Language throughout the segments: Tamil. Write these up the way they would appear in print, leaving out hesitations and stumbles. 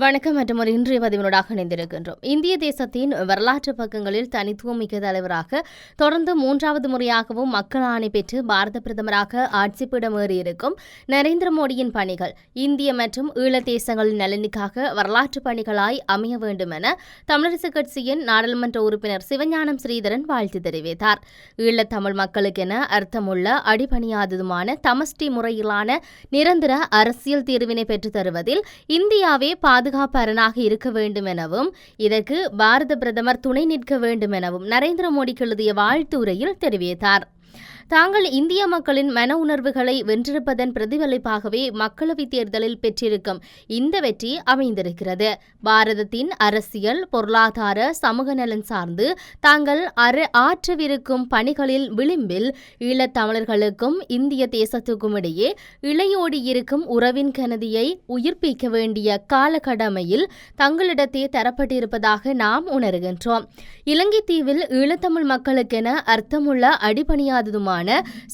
வணக்கம் மற்றும் ஒரு இன்றைய பதிவினூடாக இணைந்திருக்கின்றோம். இந்திய தேசத்தின் வரலாற்று பக்கங்களில் தனித்துவம் மிக்க தலைவராக தொடர்ந்து 3வது முறையாகவும் மக்கள் ஆணை பெற்று பாரத பிரதமராக ஆட்சிப்பிடமேறியிருக்கும் நரேந்திர மோடியின் பணிகள் இந்திய மற்றும் ஈழத் தேசங்களின் நலனுக்காக வரலாற்று பணிகளாய் அமைய வேண்டும் என தமிழரசுக் கட்சியின் நாடாளுமன்ற உறுப்பினர் சிவஞானம் ஸ்ரீதரன் வாழ்த்து தெரிவித்தார். ஈழத் தமிழ் மக்களுக்கென அர்த்தமுள்ள அடிபணியாததுமான தமஷ்டி முறையிலான நிரந்தர அரசியல் தீர்வினை பெற்றுத் தருவதில் இந்தியாவே பாதுகாப்பரணாக இருக்க வேண்டும் எனவும் இதற்கு பாரத பிரதமர் துணை நிற்க வேண்டும் எனவும் நரேந்திர மோடிக்கு எழுதிய வாழ்த்து உரையில் தெரிவித்தார். தாங்கள் இந்திய மக்களின் மன உணர்வுகளை வென்றிருப்பதன் பிரதிபலிப்பாகவே மக்களவைத் தேர்தலில் பெற்றிருக்கும் இந்த வெற்றி அமைந்திருக்கிறது. பாரதத்தின் அரசியல், பொருளாதார, சமூக நலன் சார்ந்து தாங்கள் ஆற்றவிருக்கும் பணிகளில் விளிம்பில் ஈழத் தமிழர்களுக்கும் இந்திய தேசத்துக்கும் இடையே இழையோடி இருக்கும் உறவின் கனதியை உயிர்ப்பிக்க வேண்டிய காலக்கடமையில் தங்களிடத்தே தரப்பட்டிருப்பதாக நாம் உணர்கின்றோம். இலங்கை தீவில் ஈழத்தமிழ் மக்களுக்கென அர்த்தமுள்ள அடிபணியாததுமான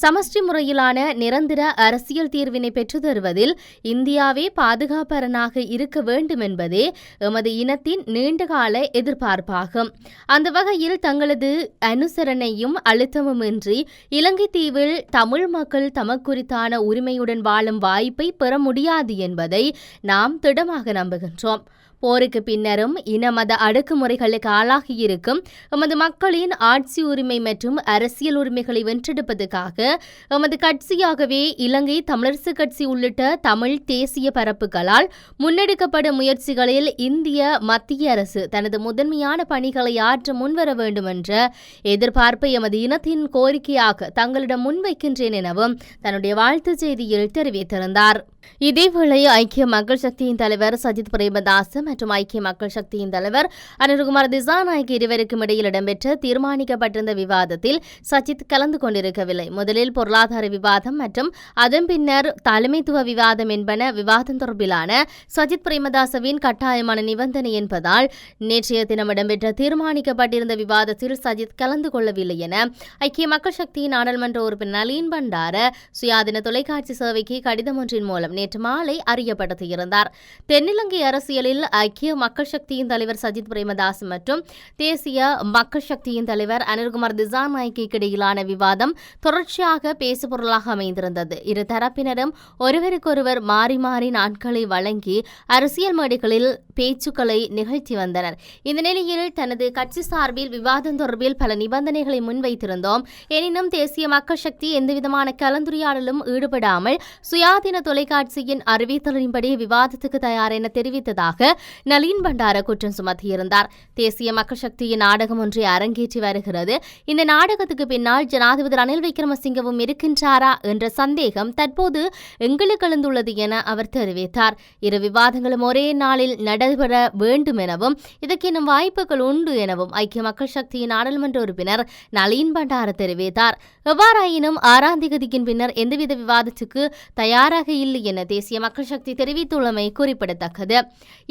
சமஷ்டி முறையிலான நிரந்தர அரசியல் தீர்வினை பெற்று தருவதில் இந்தியாவே பாதுகாப்பரணாக இருக்க வேண்டும் என்பதே எமது இனத்தின் நீண்டகால எதிர்பார்ப்பாகும். அந்த வகையில் தங்களது அனுசரணையும் அழுத்தமும் இன்றி இலங்கை தீவில் தமிழ் மக்கள் தமக்குறித்தான உரிமையுடன் வாழும் வாய்ப்பை பெற முடியாது என்பதை நாம் திடமாக நம்புகின்றோம். போருக்கு பின்னரும் இன மத அடக்குமுறைகளுக்கு ஆளாகியிருக்கும் எமது மக்களின் ஆட்சி உரிமை மற்றும் அரசியல் உரிமைகளை வென்றெடுப்பதற்காக எமது கட்சியாகவே இலங்கை தமிழரசுக் கட்சி உள்ளிட்ட தமிழ் தேசிய பரப்புகளால் முன்னெடுக்கப்படும் முயற்சிகளில் இந்திய மத்திய அரசு தனது முதன்மையான பணிகளை ஆற்ற முன்வர வேண்டும் என்ற எதிர்பார்ப்பை எமது இனத்தின் கோரிக்கையாக தங்களிடம் முன்வைக்கின்றேன் எனவும் தன்னுடைய வாழ்த்துச் செய்தியில் தெரிவித்திருந்தார். இதேவேளை ஐக்கிய மக்கள் சக்தியின் தலைவர் சஜித் பிரேமதாச மற்றும் ஐக்கிய மக்கள் சக்தியின் தலைவர் அனுர்குமார் திசாநாயக்க இருவருக்கும் இடையில் இடம்பெற்ற தீர்மானிக்கப்பட்டிருந்த விவாதத்தில் சஜித் கலந்து கொண்டிருக்கவில்லை. முதலில் பொருளாதார விவாதம் மற்றும் அதன் பின்னர் தலைமைத்துவ விவாதம் என்பன விவாதம் தொடர்பிலான சஜித் பிரேமதாசவின் கட்டாயமான நிபந்தனை என்பதால் நேற்றைய தினம் இடம்பெற்ற தீர்மானிக்கப்பட்டிருந்த விவாதத்தில் சஜித் கலந்து கொள்ளவில்லை என ஐக்கிய மக்கள் சக்தியின் நாடாளுமன்ற உறுப்பினர் நளின் பண்டார சுயாதீன தொலைக்காட்சி சேவைக்கு கடிதம் ஒன்றின் மூலம் நேற்று மாலை அறியப்படுத்தியிருந்தார். தென்னிலங்கை அரசியலில் ஐக்கிய மக்கள் சக்தியின் தலைவர் சஜித் பிரேமதாஸ் மற்றும் தேசிய மக்கள் சக்தியின் தலைவர் அனுர்குமார் திசாநாயக்க இடையிலான விவாதம் தொடர்ச்சியாக பேசுபொருளாக அமைந்திருந்தது. இரு தரப்பினரும் ஒருவருக்கொருவர் மாறி மாறி நாட்களை வழங்கி அரசியல் மேடைகளில் பேச்சுக்களை நிகழ்த்தி வந்தனர். இந்த நிலையில் தனது கட்சி சார்பில் விவாதம் தொடர்பில் பல நிபந்தனைகளை முன்வைத்திருந்தோம். எனினும் தேசிய மக்கள் சக்தி எந்தவிதமான கலந்துரையாடலும் ஈடுபடாமல் சுயாதீன தொலைக்காட்சியின் அறிவித்தலின்படி விவாதத்துக்கு தயார் என தெரிவித்ததாக நளின் பண்டார குற்றம் சுமத்தியிருந்தார். தேசிய மக்கள் சக்தியின் நாடகம் ஒன்றை அரங்கேற்றி வருகிறது. இந்த நாடகத்துக்கு பின்னால் ஜனாதிபதி ரணில் விக்ரமசிங்கவும் இருக்கின்றாரா என்ற சந்தேகம் தற்போது எங்களுக்கு எழுந்துள்ளது என அவர் தெரிவித்தார். இரு விவாதங்களும் ஒரே நாளில் நடைபெற வேண்டும் எனவும் இதற்கெனும் வாய்ப்புகள் உண்டு எனவும் ஐக்கிய மக்கள் சக்தியின் நாடாளுமன்ற உறுப்பினர் நளின் பண்டார தெரிவித்தார். எவ்வாறாயினும் 6ஆம் தேதியின் பின்னர் எந்தவித விவாதத்துக்கு தயாராக இல்லை என தேசிய மக்கள் சக்தி தெரிவித்துள்ளமை குறிப்பிடத்தக்கது.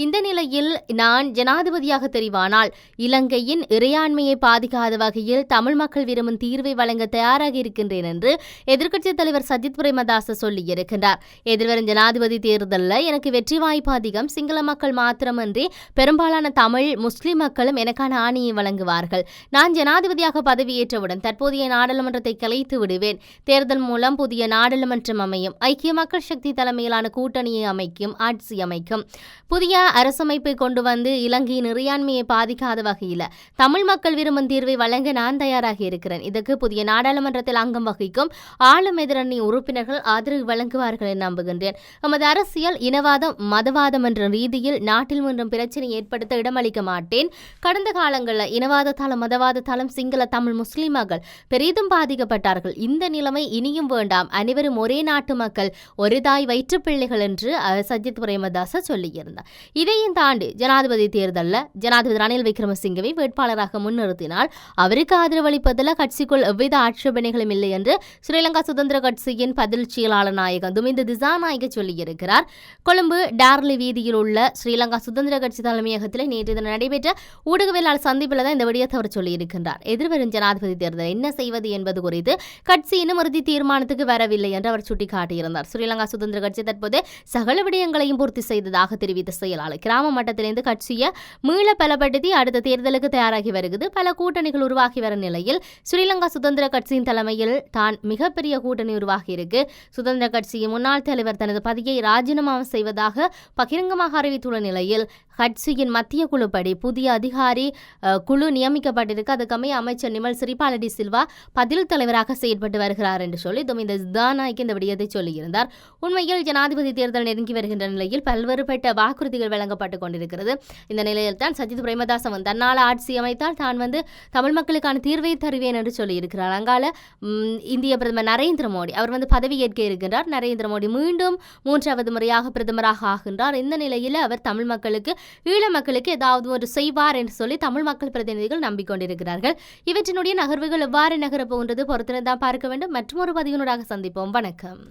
இந்த நிலையில் நான் ஜனாதிபதியாக தெரிவானால் இலங்கையின் இறையாண்மையை பாதிக்காத வகையில் தமிழ் மக்கள் விரும்பும் தீர்வை வழங்க தயாராக இருக்கின்றேன் என்று எதிர்க்கட்சித் தலைவர் சஜித் பிரேமதாச சொல்லியிருக்கின்றார். எதிர்வரும் ஜனாதிபதி தேர்தலில் எனக்கு வெற்றி வாய்ப்பு அதிகம். சிங்கள மக்கள் மாத்திரமன்றி பெரும்பாலான தமிழ் முஸ்லிம் மக்களும் எனக்கான ஆணையை வழங்குவார்கள். நான் ஜனாதிபதியாக பதவியேற்றவுடன் தற்போதைய நாடாளுமன்றத்தை கலைத்து விடுவேன். தேர்தல் மூலம் புதிய நாடாளுமன்றம் அமையும். ஐக்கிய மக்கள் சக்தி தலைமையிலான கூட்டணியை அமைக்கும், ஆட்சி அமைக்கும். புதிய அரசமைப்பை கொண்டு வந்து இலங்கையின் இறையாண்மையை பாதிக்காத வகையில் தமிழ் மக்கள் விரும்பும் தீர்வை வழங்க நான் தயாராக இருக்கிறேன். இதற்கு புதிய நாடாளுமன்றத்தில் அங்கம் வகிக்கும் ஆளும் எதிரணி உறுப்பினர்கள் ஆதரவு வழங்குவார்கள் என நம்புகின்றேன். நமது அரசியல் இனவாதம் மதவாதம் என்ற ரீதியில் நாட்டில் மீண்டும் பிரச்சனை ஏற்படுத்த இடமளிக்க மாட்டேன். கடந்த காலங்களில் இனவாத தளம் மதவாத தளம் சிங்கள தமிழ் முஸ்லிம்கள் பெரிதும் பாதிக்கப்பட்டார்கள். இந்த நிலைமை இனியும் வேண்டாம். அனைவரும் ஒரே நாட்டு மக்கள், ஒரு தாய் வயிற்று பிள்ளைகள் என்று சஜித் பிரேமதாச சொல்லியிருந்தார். இதையும் தாண்டி ஜனாதிபதி தேர்தலில் ஜனாதிபதி ரணில் விக்ரமசிங்கவை வேட்பாளராக முன்னிறுத்தினால் அவருக்கு ஆதரவு அளிப்பதில் கட்சிக்குள் எவ்வித ஆட்சேபனைகளும் இல்லை என்று ஸ்ரீலங்கா சுதந்திர கட்சியின் பதில் செயலாளர் நாயகம் துமிந்த திசாநாயக்க சொல்லியிருக்கிறார். கொழும்பு டார்லி வீதியில் உள்ள ஸ்ரீலங்கா ஸ்ரீலங்கா சுதந்திர கட்சி தலைமையகத்தில் நேற்று தினம் நடைபெற்ற ஊடகவியலாளர் சந்திப்பில் தான் இந்த விடயத்தை அவர் சொல்லியிருக்கின்றார். எதிர்வரும் ஜனாதிபதி தேர்தல் என்ன செய்வது என்பது குறித்து கட்சி இன்னும் இறுதி தீர்மானத்துக்கு வரவில்லை என்று அவர் சுட்டிக்காட்டியிருந்தார். ஸ்ரீலங்கா சுதந்திர கட்சி தற்போது சகல விடயங்களையும் பூர்த்தி செய்ததாக தெரிவித்த செயலாளர், கிராம மட்டத்திலிருந்து கட்சியை மீள பலப்படுத்தி அடுத்த தேர்தலுக்கு தயாராகி வருகிறது. பல கூட்டணிகள் உருவாகி வரும் நிலையில் ஸ்ரீலங்கா சுதந்திர கட்சியின் தலைமையில் தான் மிகப்பெரிய கூட்டணி உருவாகி இருக்கு. சுதந்திர கட்சியின் முன்னாள் தலைவர் தனது பதவியை ராஜினாமா செய்வதாக பகிரங்கமாக அறிவித்துள்ள நிலையில் கட்சியின் மத்திய குழுப்படி புதிய அதிகாரி குழு நியமிக்கப்பட்டிருக்கு. அதுக்கமே அமைச்சர் நிமல் சிறிபாலடி சில்வா பதில் தலைவராக செயல்பட்டு வருகிறார் என்று சொல்லி துமிந்த ஜிதாநாயக் இந்த விடயத்தை சொல்லியிருந்தார். உண்மையில் ஜனாதிபதி தேர்தல் நெருங்கி வருகின்ற நிலையில் பல்வேறுபட்ட வாக்குறுதிகள் வழங்கப்பட்டுக் கொண்டிருக்கிறது. இந்த நிலையில் தான் சஜித் பிரேமதாசவன் தன்னால் ஆட்சி அமைத்தால் தான் தமிழ் மக்களுக்கான தீர்வை தருவேன் என்று சொல்லியிருக்கிறார். அங்கால இந்திய பிரதமர் நரேந்திர மோடி அவர் பதவியேற்க இருக்கின்றார். நரேந்திர மோடி மீண்டும் 3வது முறையாக பிரதமராக ஆகின்றார். இந்த நிலையில் அவர் தமிழ் மக்களுக்கு ஈழ மக்களுக்கு ஏதாவது ஒரு செய்வார் என்று சொல்லி தமிழ் மக்கள் பிரதிநிதிகள் நம்பிக்கொண்டிருக்கிறார்கள். இவற்றினுடைய நகர்வுகள் எவ்வாறு நகரப் போகின்றது பொறுத்திருந்தான் பார்க்க வேண்டும். மற்றொரு பதிவினூடாக சந்திப்போம். வணக்கம்.